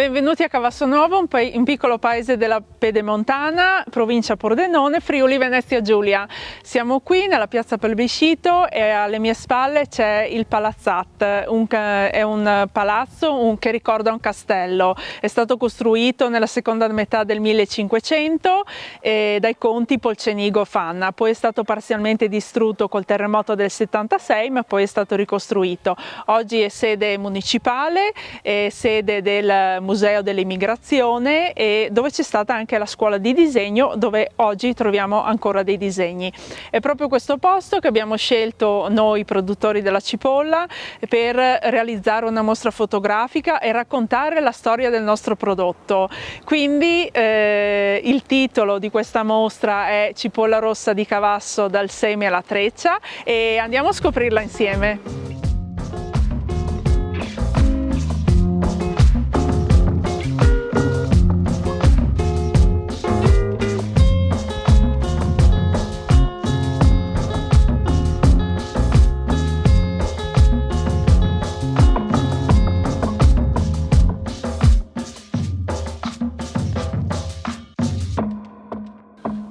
Benvenuti a Cavassonuovo, un piccolo paese della Pedemontana, provincia Pordenone, Friuli Venezia Giulia. Siamo qui nella piazza Plebiscito e alle mie spalle c'è il Palazzat, è un palazzo che ricorda un castello. È stato costruito nella seconda metà del 1500 dai conti Polcenigo Fanna, poi è stato parzialmente distrutto col terremoto del 76, ma poi è stato ricostruito. Oggi è sede municipale, è sede del Museo dell'Immigrazione e dove c'è stata anche la scuola di disegno dove oggi troviamo ancora dei disegni. È proprio questo posto che abbiamo scelto noi produttori della cipolla per realizzare una mostra fotografica e raccontare la storia del nostro prodotto. Quindi il titolo di questa mostra è Cipolla rossa di Cavasso dal seme alla treccia e andiamo a scoprirla insieme.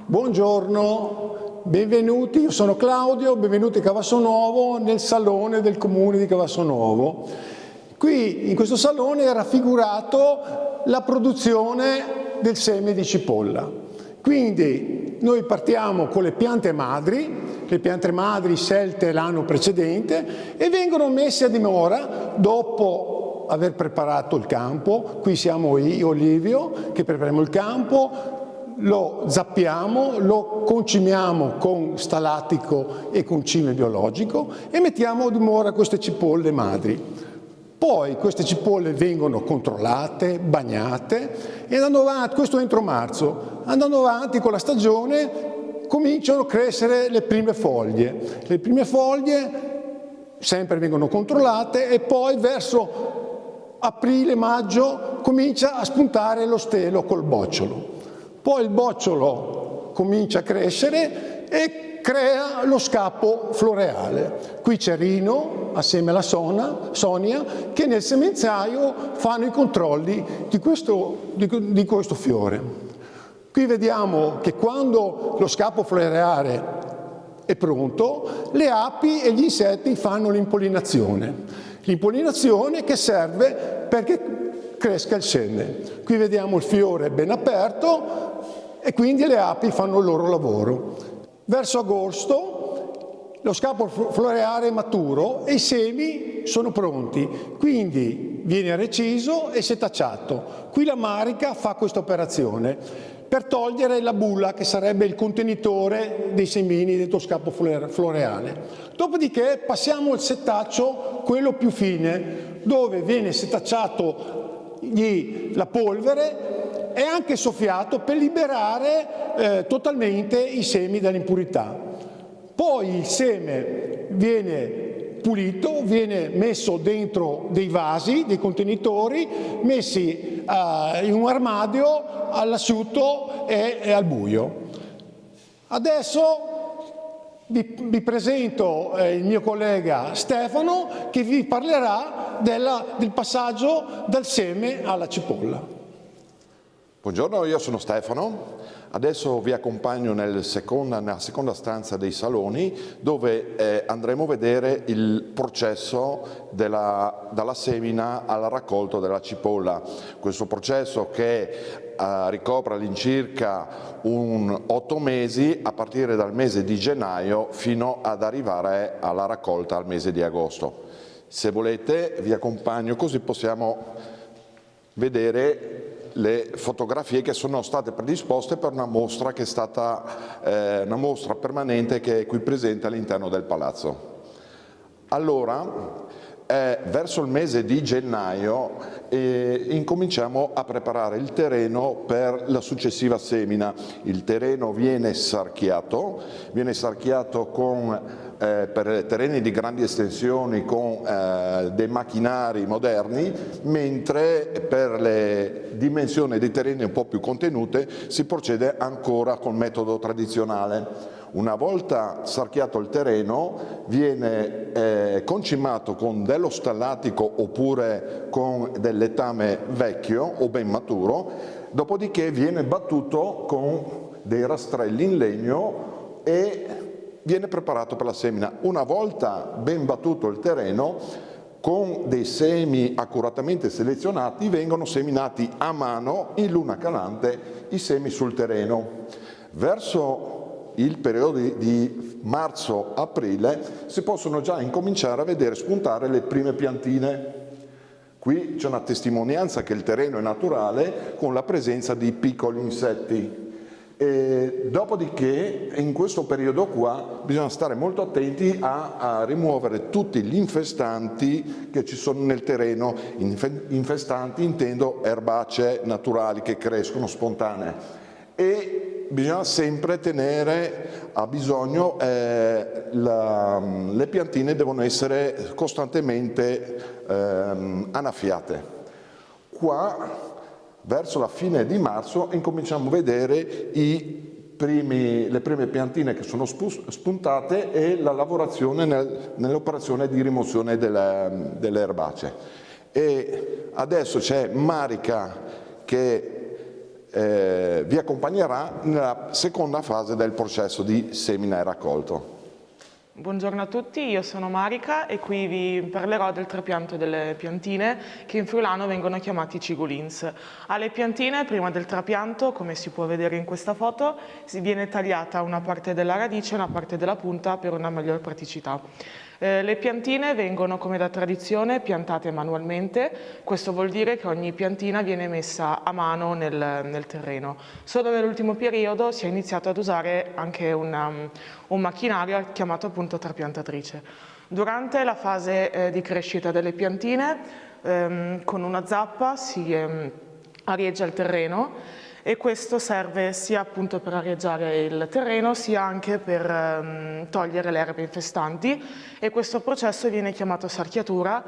Buongiorno, benvenuti, io sono Claudio, benvenuti a Cavassonuovo nel salone del comune di Cavassonuovo. Qui in questo salone è raffigurato la produzione del seme di cipolla. Quindi noi partiamo con le piante madri scelte l'anno precedente e vengono messe a dimora dopo aver preparato il campo. Qui siamo io, Olivio, che prepariamo il campo. Lo zappiamo, lo concimiamo con stalattico e concime biologico e mettiamo a dimora queste cipolle madri. Poi queste cipolle vengono controllate, bagnate e andando avanti, questo entro marzo, andando avanti con la stagione cominciano a crescere le prime foglie. Le prime foglie sempre vengono controllate e poi verso aprile-maggio comincia a spuntare lo stelo col bocciolo. Poi il bocciolo comincia a crescere e crea lo scappo floreale. Qui c'è Rino, assieme alla Sonia, che nel semenzaio fanno i controlli di questo fiore. Qui vediamo che quando lo scappo floreale è pronto, le api e gli insetti fanno l'impollinazione. L'impollinazione che serve perché cresca il seme. Qui vediamo il fiore ben aperto e quindi le api fanno il loro lavoro. Verso agosto lo scappo floreale è maturo e i semi sono pronti, quindi viene reciso e setacciato. Qui la marica fa questa operazione per togliere la bulla che sarebbe il contenitore dei semini dentro scappo floreale. Dopodiché passiamo al setaccio, quello più fine, dove viene setacciato la polvere e anche soffiato per liberare totalmente i semi dall'impurità. Poi il seme viene pulito, viene messo dentro dei vasi, dei contenitori, messi in un armadio all'asciutto e al buio. Adesso vi presento il mio collega Stefano che vi parlerà del passaggio dal seme alla cipolla. Buongiorno, io sono Stefano, adesso vi accompagno nella seconda stanza dei saloni dove andremo a vedere il processo dalla semina al raccolto della cipolla. Questo processo che ricopre all'incirca 8 mesi a partire dal mese di gennaio fino ad arrivare alla raccolta al mese di agosto. Se volete vi accompagno così possiamo vedere le fotografie che sono state predisposte per una mostra che è stata una mostra permanente che è qui presente all'interno del palazzo. Allora, verso il mese di gennaio incominciamo a preparare il terreno per la successiva semina. Il terreno viene sarchiato per terreni di grandi estensioni con dei macchinari moderni, mentre per le dimensioni dei terreni un po' più contenute si procede ancora col metodo tradizionale. Una volta sarchiato il terreno viene concimato con dello stallatico oppure con del letame vecchio o ben maturo, dopodiché viene battuto con dei rastrelli in legno e viene preparato per la semina. Una volta ben battuto il terreno, con dei semi accuratamente selezionati vengono seminati a mano in luna calante i semi sul terreno. Verso il periodo di marzo-aprile si possono già incominciare a vedere spuntare le prime piantine. Qui c'è una testimonianza che il terreno è naturale con la presenza di piccoli insetti. E dopodiché in questo periodo qua bisogna stare molto attenti a rimuovere tutti gli infestanti che ci sono nel terreno. Infestanti intendo erbacee naturali che crescono spontanee, e bisogna sempre tenere a bisogno le piantine devono essere costantemente annaffiate. Qua verso la fine di marzo incominciamo a vedere le prime piantine che sono spuntate e la lavorazione nell'operazione di rimozione delle erbacee. E adesso c'è Marica che vi accompagnerà nella seconda fase del processo di semina e raccolto. Buongiorno a tutti, io sono Marica e qui vi parlerò del trapianto delle piantine che in friulano vengono chiamati cigolins. Alle piantine, prima del trapianto, come si può vedere in questa foto, si viene tagliata una parte della radice e una parte della punta per una miglior praticità. Le piantine vengono, come da tradizione, piantate manualmente. Questo vuol dire che ogni piantina viene messa a mano nel terreno. Solo nell'ultimo periodo si è iniziato ad usare anche un macchinario chiamato appunto trapiantatrice. Durante la fase di crescita delle piantine, con una zappa si arieggia il terreno, e questo serve sia appunto per arieggiare il terreno sia anche per togliere le erbe infestanti, e questo processo viene chiamato sarchiatura,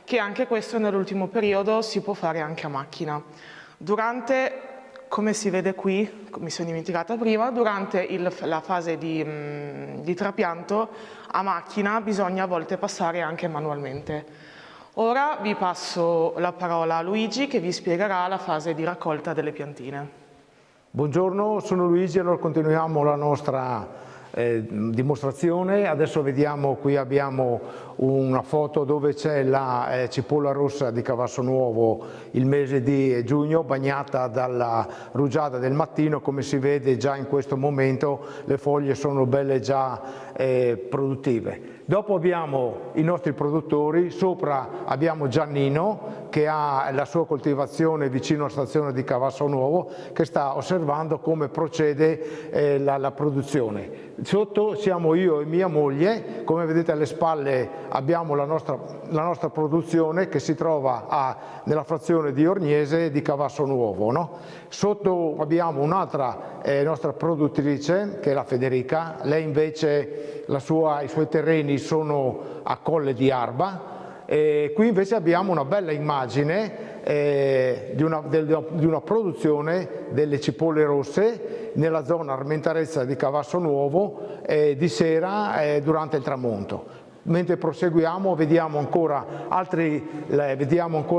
che anche questo nell'ultimo periodo si può fare anche a macchina. Durante, come si vede qui, mi sono dimenticata prima, durante la fase di trapianto a macchina bisogna a volte passare anche manualmente. Ora vi passo la parola a Luigi che vi spiegherà la fase di raccolta delle piantine. Buongiorno, sono Luigi, allora continuiamo la nostra dimostrazione. Adesso vediamo, qui abbiamo una foto dove c'è la cipolla rossa di Cavasso Nuovo il mese di giugno, bagnata dalla rugiada del mattino. Come si vede già in questo momento le foglie sono belle già produttive. Dopo abbiamo i nostri produttori, sopra abbiamo Giannino che ha la sua coltivazione vicino alla stazione di Cavasso Nuovo, che sta osservando come procede la produzione. Sotto siamo io e mia moglie, come vedete alle spalle abbiamo la nostra produzione che si trova nella frazione di Orniese di Cavasso Nuovo, no? Sotto abbiamo un'altra nostra produttrice che è la Federica, lei invece i suoi terreni sono a Colle di Arba. Qui invece abbiamo una bella immagine di una produzione delle cipolle rosse nella zona Armentarezza di Cavasso Nuovo di sera durante il tramonto. Mentre proseguiamo vediamo ancora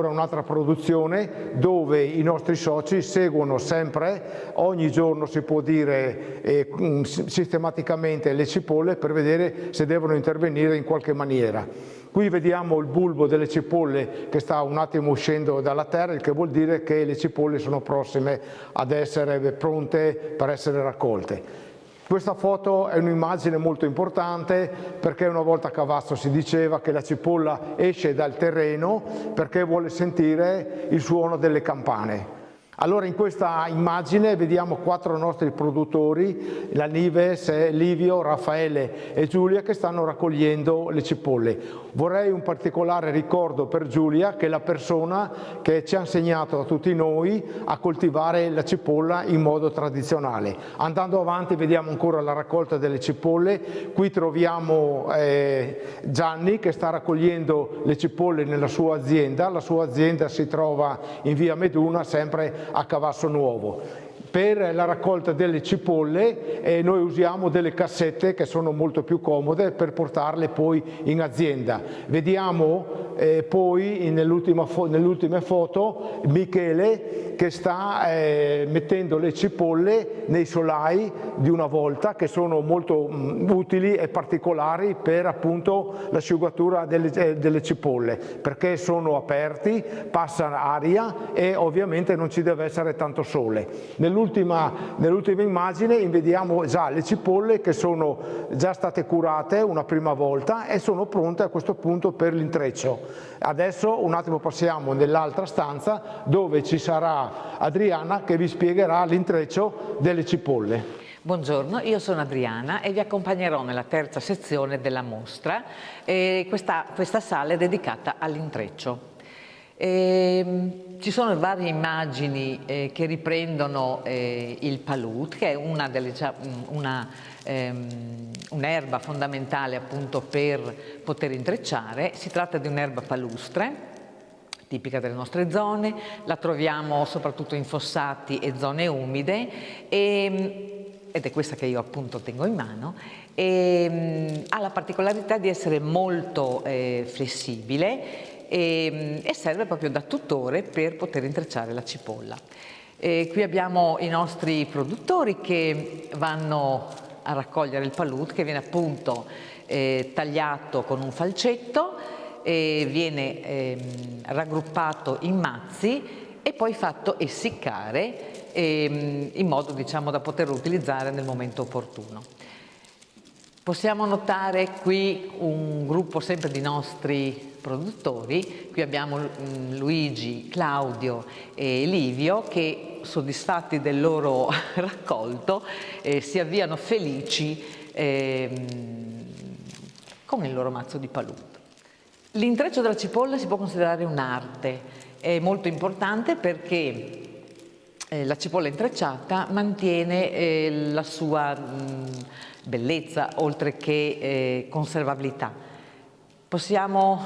un'altra produzione dove i nostri soci seguono sempre, ogni giorno si può dire sistematicamente, le cipolle per vedere se devono intervenire in qualche maniera. Qui vediamo il bulbo delle cipolle che sta un attimo uscendo dalla terra, il che vuol dire che le cipolle sono prossime ad essere pronte per essere raccolte. Questa foto è un'immagine molto importante perché una volta a Cavasso si diceva che la cipolla esce dal terreno perché vuole sentire il suono delle campane. Allora in questa immagine vediamo 4 nostri produttori, la Nives, Livio, Raffaele e Giulia, che stanno raccogliendo le cipolle. Vorrei un particolare ricordo per Giulia, che è la persona che ci ha insegnato a tutti noi a coltivare la cipolla in modo tradizionale. Andando avanti vediamo ancora la raccolta delle cipolle. Qui troviamo Gianni che sta raccogliendo le cipolle nella sua azienda. La sua azienda si trova in via Meduna, sempre a Cavasso Nuovo. Per la raccolta delle cipolle noi usiamo delle cassette che sono molto più comode per portarle poi in azienda. Vediamo poi nelle ultime foto Michele che sta mettendo le cipolle nei solai di una volta, che sono molto utili e particolari per appunto l'asciugatura delle cipolle, perché sono aperti, passa aria e ovviamente non ci deve essere tanto sole. Nell'ultima immagine vediamo già le cipolle che sono già state curate una prima volta e sono pronte a questo punto per l'intreccio. Adesso un attimo passiamo nell'altra stanza dove ci sarà Adriana che vi spiegherà l'intreccio delle cipolle. Buongiorno, io sono Adriana e vi accompagnerò nella terza sezione della mostra. Questa sala è dedicata all'intreccio. Ci sono varie immagini che riprendono il palut, che è un'erba fondamentale appunto per poter intrecciare. Si tratta di un'erba palustre, tipica delle nostre zone, la troviamo soprattutto in fossati e zone umide ed è questa che io appunto tengo in mano, e ha la particolarità di essere molto flessibile e serve proprio da tutore per poter intrecciare la cipolla. Qui abbiamo i nostri produttori che vanno a raccogliere il palut, che viene appunto tagliato con un falcetto, viene raggruppato in mazzi e poi fatto essiccare in modo, diciamo, da poterlo utilizzare nel momento opportuno. Possiamo notare qui un gruppo sempre di nostri produttori. Qui abbiamo Luigi, Claudio e Livio che, soddisfatti del loro raccolto, si avviano felici con il loro mazzo di palut. L'intreccio della cipolla si può considerare un'arte, è molto importante perché la cipolla intrecciata mantiene la sua bellezza oltre che conservabilità. Possiamo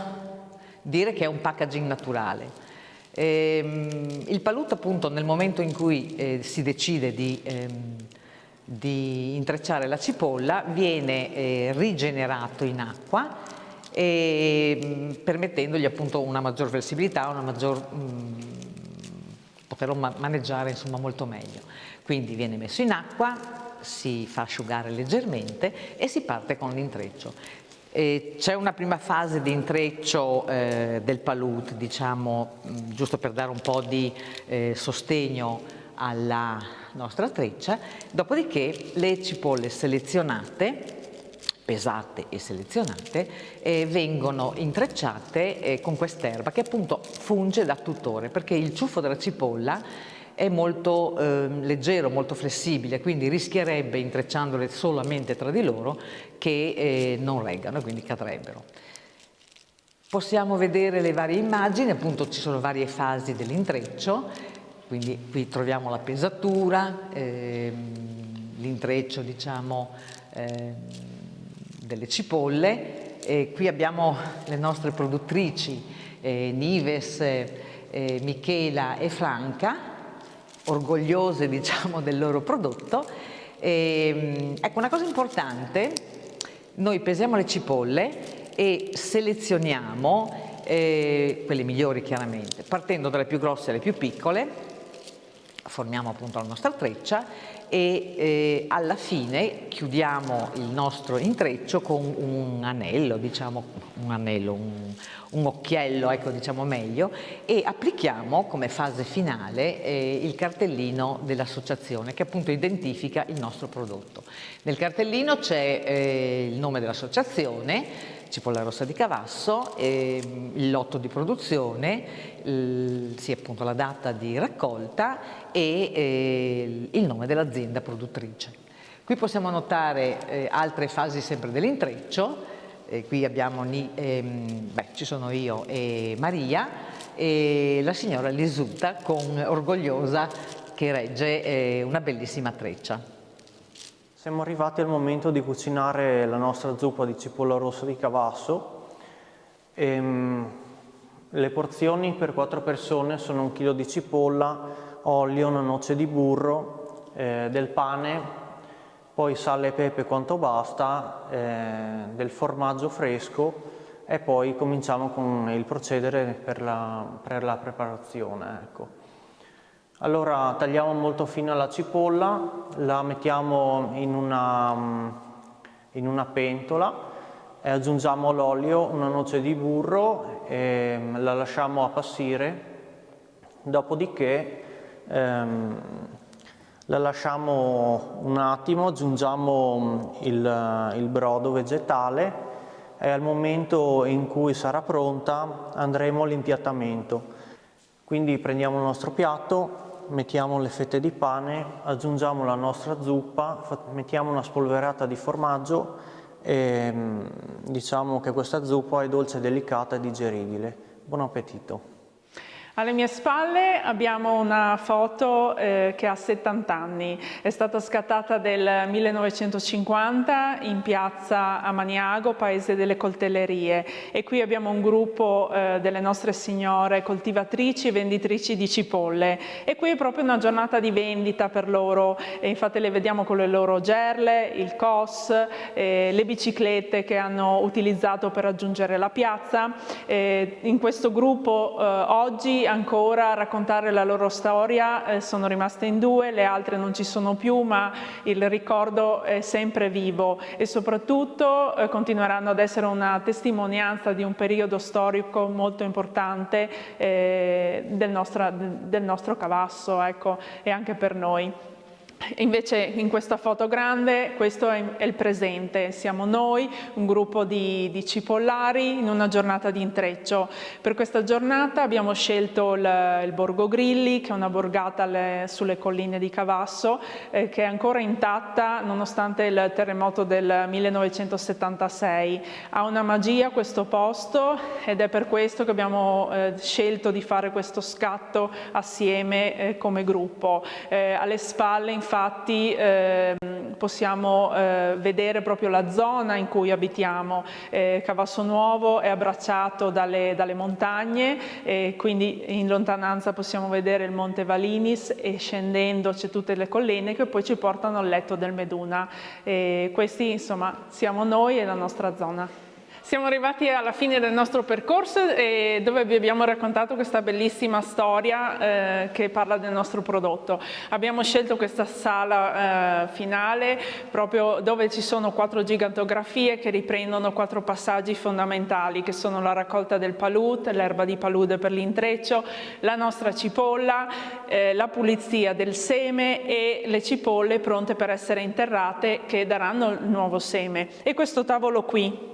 dire che è un packaging naturale. Il palut appunto nel momento in cui si decide di intrecciare la cipolla viene rigenerato in acqua, permettendogli appunto una maggior flessibilità, una maggior poterlo maneggiare insomma molto meglio. Quindi viene messo in acqua, si fa asciugare leggermente e si parte con l'intreccio. C'è una prima fase di intreccio del palut, diciamo, giusto per dare un po' di sostegno alla nostra treccia, dopodiché le cipolle selezionate, pesate e selezionate, vengono intrecciate con quest'erba che appunto funge da tutore, perché il ciuffo della cipolla è molto leggero, molto flessibile, quindi rischierebbe, intrecciandole solamente tra di loro, che non reggano e quindi cadrebbero. Possiamo vedere le varie immagini, appunto ci sono varie fasi dell'intreccio, quindi qui troviamo la pesatura, l'intreccio, diciamo, delle cipolle. Qui abbiamo le nostre produttrici Nives, Michela e Franca, orgogliose, diciamo, del loro prodotto. Ecco, una cosa importante: noi pesiamo le cipolle e selezioniamo quelle migliori, chiaramente, partendo dalle più grosse alle più piccole. Formiamo appunto la nostra treccia e alla fine chiudiamo il nostro intreccio con un anello, diciamo, un occhiello, ecco, diciamo meglio, e applichiamo come fase finale il cartellino dell'associazione che appunto identifica il nostro prodotto. Nel cartellino c'è il nome dell'associazione, Cipolla Rossa di Cavasso, il lotto di produzione, sì, appunto la data di raccolta e il nome dell'azienda produttrice. Qui possiamo notare altre fasi sempre dell'intreccio. Qui abbiamo, ci sono io e Maria e la signora Lisuta orgogliosa che regge una bellissima treccia. Siamo arrivati al momento di cucinare la nostra zuppa di cipolla rossa di Cavasso. Le porzioni per 4 persone sono 1 chilo di cipolla, olio, una noce di burro, del pane, poi sale e pepe quanto basta, del formaggio fresco e poi cominciamo con il procedere per la preparazione. Ecco. Allora tagliamo molto fine la cipolla, la mettiamo in una pentola e aggiungiamo l'olio, una noce di burro e la lasciamo appassire, dopodiché la lasciamo un attimo, aggiungiamo il brodo vegetale e al momento in cui sarà pronta andremo all'impiattamento. Quindi prendiamo il nostro piatto, mettiamo le fette di pane, aggiungiamo la nostra zuppa, mettiamo una spolverata di formaggio e diciamo che questa zuppa è dolce, delicata e digeribile. Buon appetito! Alle mie spalle abbiamo una foto che ha 70 anni, è stata scattata nel 1950 in piazza a Maniago, paese delle coltellerie, e qui abbiamo un gruppo delle nostre signore coltivatrici e venditrici di cipolle e qui è proprio una giornata di vendita per loro e infatti le vediamo con le loro gerle, il COS, le biciclette che hanno utilizzato per raggiungere la piazza. In questo gruppo oggi ancora a raccontare la loro storia, sono rimaste in 2, le altre non ci sono più, ma il ricordo è sempre vivo e soprattutto continueranno ad essere una testimonianza di un periodo storico molto importante del nostro Cavasso, ecco, e anche per noi. Invece in questa foto grande questo è il presente, siamo noi, un gruppo di cipollari in una giornata di intreccio. Per questa giornata abbiamo scelto il Borgo Grilli, che è una borgata sulle colline di Cavasso, che è ancora intatta nonostante il terremoto del 1976. Ha una magia questo posto ed è per questo che abbiamo scelto di fare questo scatto assieme come gruppo. Alle spalle infatti possiamo vedere proprio la zona in cui abitiamo. Cavasso Nuovo è abbracciato dalle montagne e quindi in lontananza possiamo vedere il Monte Valinis e scendendo c'è tutte le colline che poi ci portano al letto del Meduna. Questi insomma siamo noi e la nostra zona. Siamo arrivati alla fine del nostro percorso dove vi abbiamo raccontato questa bellissima storia che parla del nostro prodotto. Abbiamo scelto questa sala finale proprio dove ci sono 4 gigantografie che riprendono 4 passaggi fondamentali che sono la raccolta del palude, l'erba di palude per l'intreccio, la nostra cipolla, la pulizia del seme e le cipolle pronte per essere interrate che daranno il nuovo seme. E questo tavolo qui,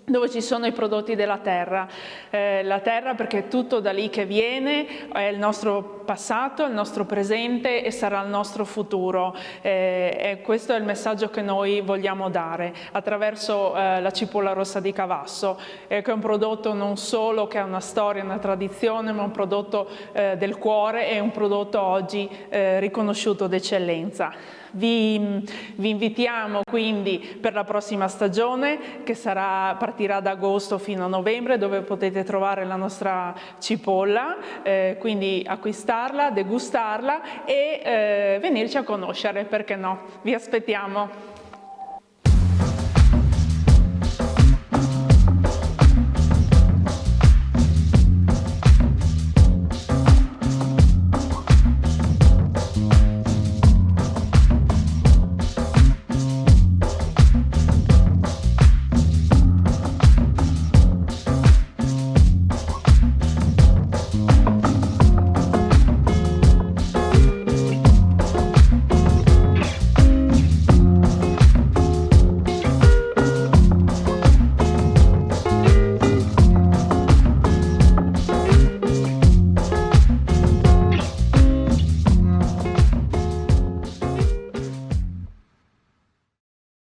dove ci sono i prodotti della terra. La terra perché è tutto da lì che viene, è il nostro passato, il nostro presente e sarà il nostro futuro. E questo è il messaggio che noi vogliamo dare attraverso la cipolla rossa di Cavasso, che è un prodotto non solo che ha una storia, una tradizione, ma un prodotto del cuore e un prodotto oggi riconosciuto d'eccellenza. Vi invitiamo quindi per la prossima stagione che partirà da agosto fino a novembre, dove potete trovare la nostra cipolla, quindi acquistarla, degustarla e venirci a conoscere, perché no? Vi aspettiamo!